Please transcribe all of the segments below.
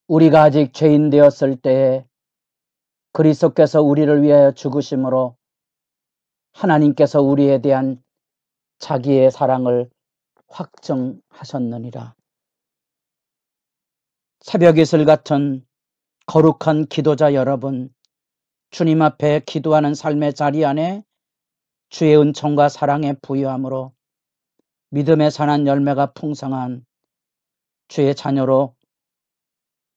우리가 아직 죄인 되었을 때에 그리스도께서 우리를 위하여 죽으심으로 하나님께서 우리에 대한 자기의 사랑을 확증하셨느니라. 새벽 이슬 같은 거룩한 기도자 여러분, 주님 앞에 기도하는 삶의 자리 안에 주의 은총과 사랑의 부유함으로 믿음의 선한 열매가 풍성한 주의 자녀로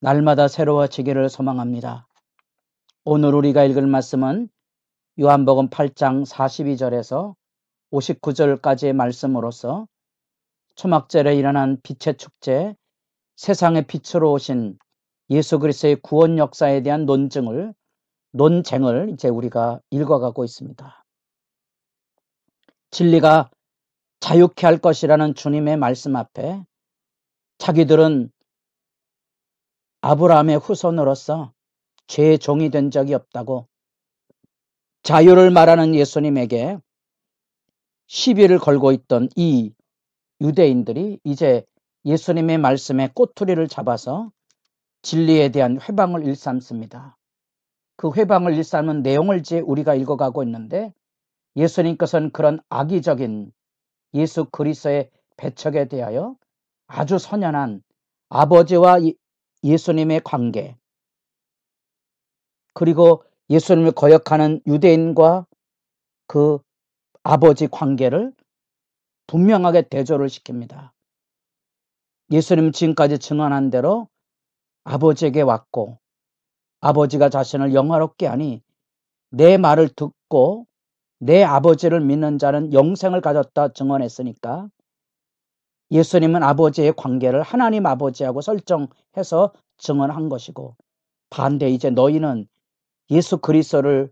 날마다 새로워지기를 소망합니다. 오늘 우리가 읽을 말씀은 요한복음 8장 42절에서 59절까지의 말씀으로서 초막절에 일어난 빛의 축제, 세상의 빛으로 오신 예수 그리스도의 구원 역사에 대한 논쟁을 이제 우리가 읽어가고 있습니다. 진리가 자유케 할 것이라는 주님의 말씀 앞에 자기들은 아브라함의 후손으로서 죄의 종이 된 적이 없다고 자유를 말하는 예수님에게 시비를 걸고 있던 이 유대인들이 이제 예수님의 말씀에 꼬투리를 잡아서 진리에 대한 회방을 일삼습니다. 그 회방을 일삼는 내용을 이제 우리가 읽어가고 있는데, 예수님께서는 그런 악의적인 예수 그리스도의 배척에 대하여 아주 선연한 아버지와 예수님의 관계, 그리고 예수님을 거역하는 유대인과 그 아버지 관계를 분명하게 대조를 시킵니다. 예수님은 지금까지 증언한 대로 아버지에게 왔고 아버지가 자신을 영화롭게 하니 내 말을 듣고 내 아버지를 믿는 자는 영생을 가졌다 증언했으니까 예수님은 아버지의 관계를 하나님 아버지하고 설정해서 증언한 것이고, 반대 이제 너희는 예수 그리스도를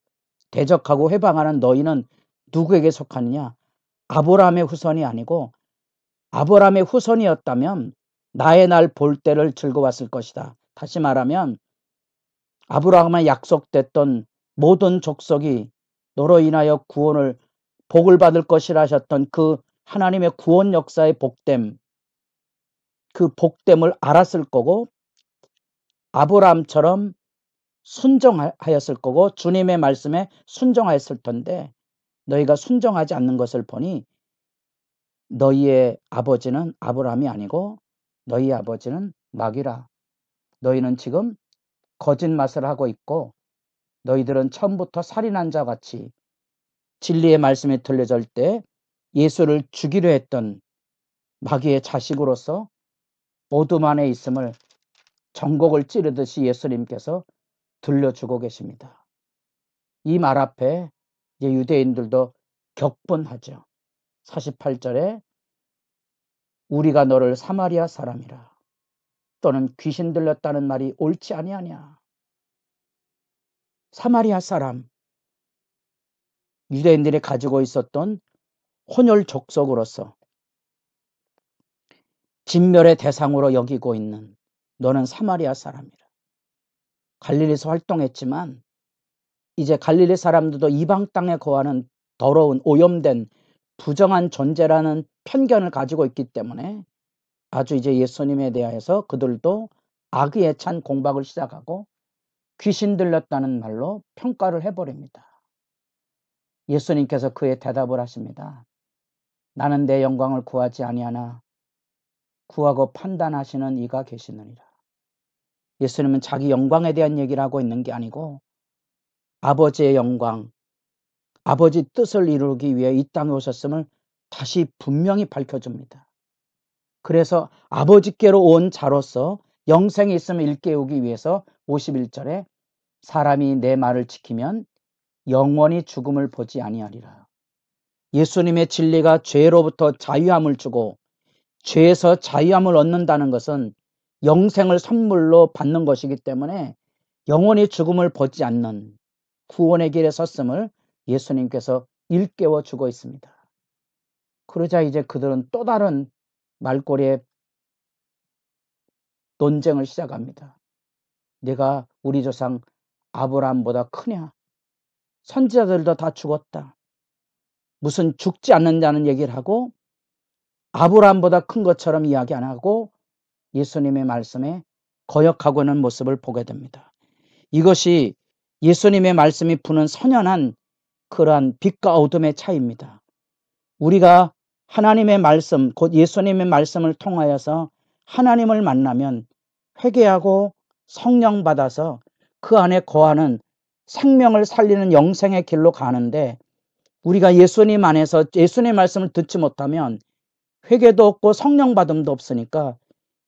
대적하고 회방하는 너희는 누구에게 속하느냐? 아브라함의 후손이 아니고 아브라함의 후손이었다면 나의 날 볼 때를 즐거웠을 것이다. 다시 말하면 아브라함에 약속됐던 모든 족속이 너로 인하여 복을 받을 것이라 하셨던 그 하나님의 구원 역사의 복됨, 그 복됨을 알았을 거고 아브라함처럼 순종하였을 거고 주님의 말씀에 순종하였을 텐데, 너희가 순종하지 않는 것을 보니 너희의 아버지는 아브라함이 아니고 너희 아버지는 마귀라. 너희는 지금 거짓말을 하고 있고 너희들은 처음부터 살인한 자 같이 진리의 말씀에 들려질 때 예수를 죽이려 했던 마귀의 자식으로서 어둠 안에 있음을 전곡을 찌르듯이 예수님께서 들려주고 계십니다. 이 말 앞에 이제 유대인들도 격분하죠. 48절에 우리가 너를 사마리아 사람이라 또는 귀신 들렸다는 말이 옳지 아니하냐. 사마리아 사람, 유대인들이 가지고 있었던 혼혈 족속으로서 진멸의 대상으로 여기고 있는 너는 사마리아 사람이라. 갈릴리에서 활동했지만 이제 갈릴리 사람들도 이방 땅에 거하는 더러운 오염된 부정한 존재라는 편견을 가지고 있기 때문에 아주 이제 예수님에 대하여서 그들도 악의에 찬 공박을 시작하고 귀신 들렸다는 말로 평가를 해버립니다. 예수님께서 그에 대답을 하십니다. 나는 내 영광을 구하지 아니하나 구하고 판단하시는 이가 계시느니라. 예수님은 자기 영광에 대한 얘기를 하고 있는 게 아니고 아버지의 영광, 아버지 뜻을 이루기 위해 이 땅에 오셨음을 다시 분명히 밝혀줍니다. 그래서 아버지께로 온 자로서 영생이 있음을 일깨우기 위해서 51절에 사람이 내 말을 지키면 영원히 죽음을 보지 아니하리라. 예수님의 진리가 죄로부터 자유함을 주고 죄에서 자유함을 얻는다는 것은 영생을 선물로 받는 것이기 때문에 영원히 죽음을 보지 않는 구원의 길에 섰음을 예수님께서 일깨워 주고 있습니다. 그러자 이제 그들은 또 다른 말꼬리에 논쟁을 시작합니다. 내가 우리 조상 아브라함보다 크냐? 선지자들도 다 죽었다. 무슨 죽지 않는다는 얘기를 하고 아브라함보다 큰 것처럼 이야기 안 하고 예수님의 말씀에 거역하고 있는 모습을 보게 됩니다. 이것이 예수님의 말씀이 푸는 선연한 그러한 빛과 어둠의 차이입니다. 우리가 하나님의 말씀, 곧 예수님의 말씀을 통하여서 하나님을 만나면 회개하고 성령 받아서 그 안에 거하는 생명을 살리는 영생의 길로 가는데, 우리가 예수님 안에서 예수님의 말씀을 듣지 못하면 회개도 없고 성령 받음도 없으니까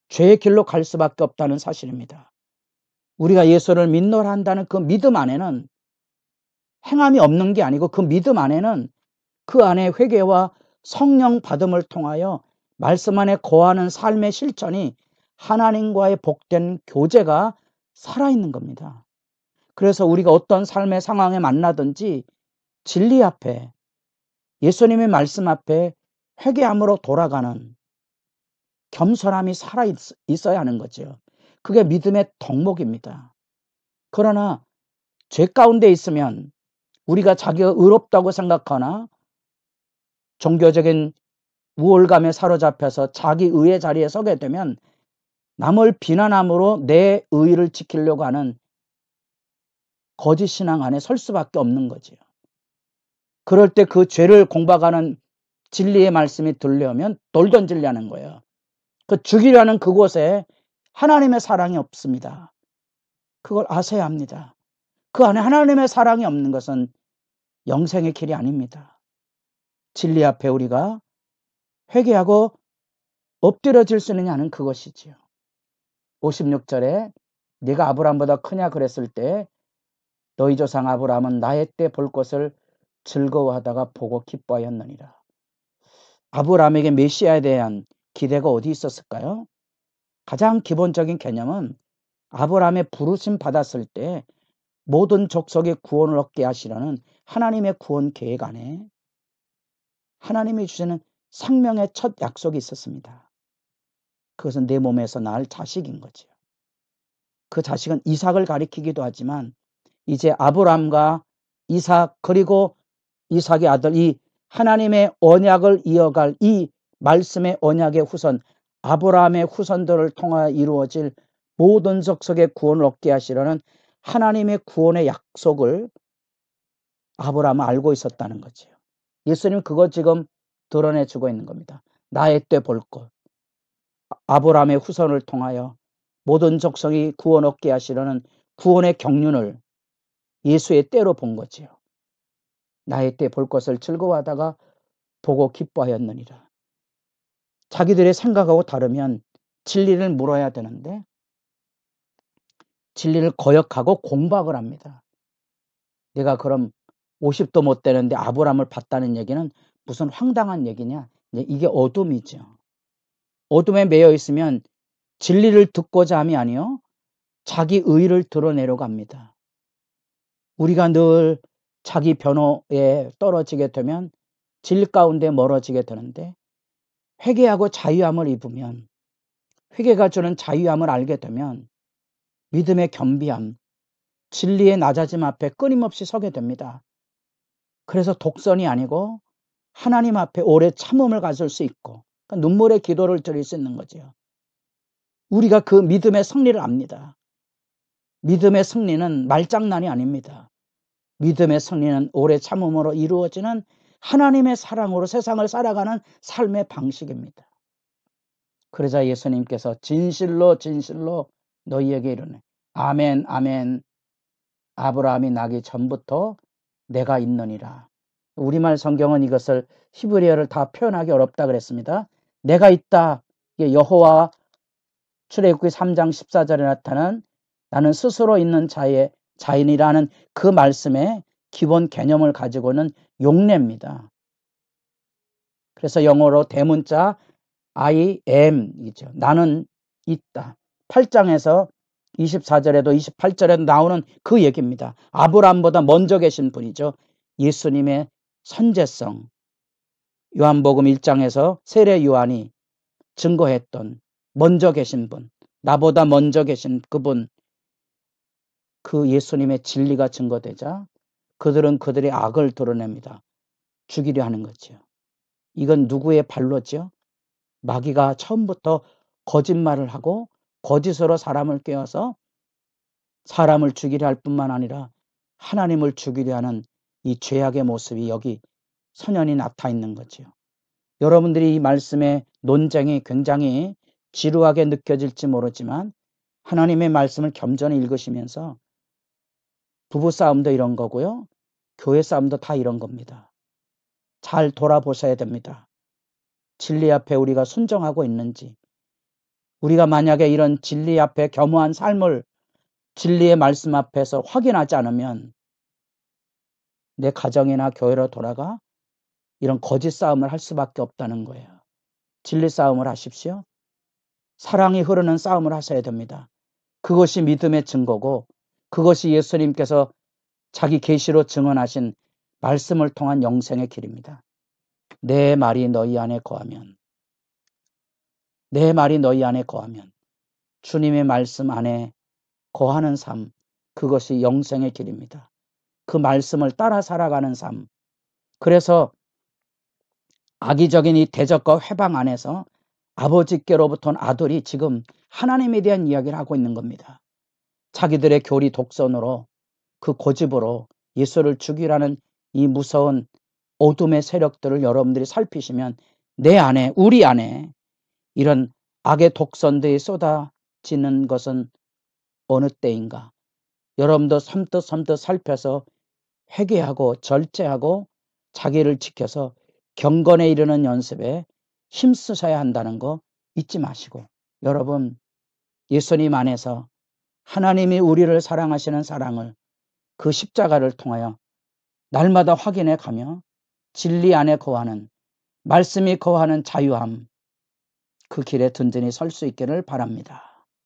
죄의 길로 갈 수밖에 없다는 사실입니다. 우리가 예수를 믿노라 한다는 그 믿음 안에는 행함이 없는 게 아니고, 그 믿음 안에는 그 안에 회개와 성령 받음을 통하여 말씀 안에 거하는 삶의 실천이 하나님과의 복된 교제가 살아있는 겁니다. 그래서 우리가 어떤 삶의 상황에 만나든지 진리 앞에, 예수님의 말씀 앞에 회개함으로 돌아가는 겸손함이 살아있어야 하는 거죠. 그게 믿음의 덕목입니다. 그러나 죄 가운데 있으면 우리가 자기가 의롭다고 생각하나 종교적인 우월감에 사로잡혀서 자기 의의 자리에 서게 되면 남을 비난함으로 내 의의를 지키려고 하는 거짓 신앙 안에 설 수밖에 없는 거지요. 그럴 때 그 죄를 공박하는 진리의 말씀이 들려오면 돌 던지려는 거예요. 그 죽이려는 그곳에 하나님의 사랑이 없습니다. 그걸 아셔야 합니다. 그 안에 하나님의 사랑이 없는 것은 영생의 길이 아닙니다. 진리 앞에 우리가 회개하고 엎드려질 수 있느냐는 그것이지요. 56절에 네가 아브라함보다 크냐 그랬을 때 너희 조상 아브라함은 나의 때 볼 것을 즐거워하다가 보고 기뻐하였느니라. 아브라함에게 메시아에 대한 기대가 어디 있었을까요? 가장 기본적인 개념은 아브라함의 부르심 받았을 때 모든 족속의 구원을 얻게 하시라는 하나님의 구원 계획 안에 하나님이 주시는 생명의 첫 약속이 있었습니다. 그것은 내 몸에서 날 자식인 거죠. 그 자식은 이삭을 가리키기도 하지만 이제 아브라함과 이삭, 그리고 이삭의 아들, 이 하나님의 언약을 이어갈 이 말씀의 언약의 후손, 아브라함의 후손들을 통하여 이루어질 모든 족속의 구원을 얻게 하시려는 하나님의 구원의 약속을 아브라함은 알고 있었다는 거죠. 예수님은 그거 지금 드러내주고 있는 겁니다. 나의 때 볼 것, 아브라함의 후손을 통하여 모든 족속이 구원 얻게 하시려는 구원의 경륜을 예수의 때로 본 거지요. 나의 때 볼 것을 즐거워하다가 보고 기뻐하였느니라. 자기들의 생각하고 다르면 진리를 물어야 되는데 진리를 거역하고 공박을 합니다. 내가 그럼 50도 못 되는데 아브라함을 봤다는 얘기는 무슨 황당한 얘기냐? 이게 어둠이죠. 어둠에 매여 있으면 진리를 듣고자 함이 아니요 자기 의의를 드러내려고 합니다. 우리가 늘 자기 변호에 떨어지게 되면 질 가운데 멀어지게 되는데, 회개하고 자유함을 입으면, 회개가 주는 자유함을 알게 되면 믿음의 겸비함, 진리의 낮아짐 앞에 끊임없이 서게 됩니다. 그래서 독선이 아니고 하나님 앞에 오래 참음을 가질 수 있고, 그러니까 눈물의 기도를 드릴 수 있는 거죠. 우리가 그 믿음의 승리를 압니다. 믿음의 승리는 말장난이 아닙니다. 믿음의 승리는 오래 참음으로 이루어지는 하나님의 사랑으로 세상을 살아가는 삶의 방식입니다. 그러자 예수님께서 진실로 진실로 너희에게 이르네. 아멘 아멘. 아브라함이 나기 전부터 내가 있느니라. 우리말 성경은 이것을 히브리어를 다 표현하기 어렵다 그랬습니다. 내가 있다. 이게 여호와 출애굽기 3장 14절에 나타난 나는 스스로 있는 자인이라는 그 말씀의 기본 개념을 가지고는 용례입니다. 그래서 영어로 대문자 I am이죠. 나는 있다. 8장에서 24절에도 28절에도 나오는 그 얘기입니다. 아브라함보다 먼저 계신 분이죠. 예수님의 선제성. 요한복음 1장에서 세례 요한이 증거했던 먼저 계신 분, 나보다 먼저 계신 그분, 그 예수님의 진리가 증거되자 그들은 그들의 악을 드러냅니다. 죽이려 하는 거죠. 이건 누구의 발로죠? 마귀가 처음부터 거짓말을 하고 거짓으로 사람을 꾀어서 사람을 죽이려 할 뿐만 아니라 하나님을 죽이려 하는 이 죄악의 모습이 여기 선연히 나타 있는 거지요. 여러분들이 이 말씀의 논쟁이 굉장히 지루하게 느껴질지 모르지만 하나님의 말씀을 겸손히 읽으시면서 부부싸움도 이런 거고요. 교회 싸움도 다 이런 겁니다. 잘 돌아보셔야 됩니다. 진리 앞에 우리가 순종하고 있는지, 우리가 만약에 이런 진리 앞에 겸허한 삶을 진리의 말씀 앞에서 확인하지 않으면 내 가정이나 교회로 돌아가 이런 거짓 싸움을 할 수밖에 없다는 거예요. 진리 싸움을 하십시오. 사랑이 흐르는 싸움을 하셔야 됩니다. 그것이 믿음의 증거고 그것이 예수님께서 자기 계시로 증언하신 말씀을 통한 영생의 길입니다. 내 말이 너희 안에 거하면, 내 말이 너희 안에 거하면, 주님의 말씀 안에 거하는 삶, 그것이 영생의 길입니다. 그 말씀을 따라 살아가는 삶. 그래서 악의적인 이 대적과 회방 안에서 아버지께로부터 온 아들이 지금 하나님에 대한 이야기를 하고 있는 겁니다. 자기들의 교리 독선으로 그 고집으로 예수를 죽이라는 이 무서운 어둠의 세력들을 여러분들이 살피시면 내 안에, 우리 안에 이런 악의 독선들이 쏟아지는 것은 어느 때인가? 여러분도 섬뜩섬뜩 살펴서 회개하고 절제하고 자기를 지켜서 경건에 이르는 연습에 힘쓰셔야 한다는 거 잊지 마시고, 여러분 예수님 안에서 하나님이 우리를 사랑하시는 사랑을 그 십자가를 통하여 날마다 확인해 가며 진리 안에 거하는, 말씀이 거하는 자유함, 그 길에 든든히 설 수 있기를 바랍니다.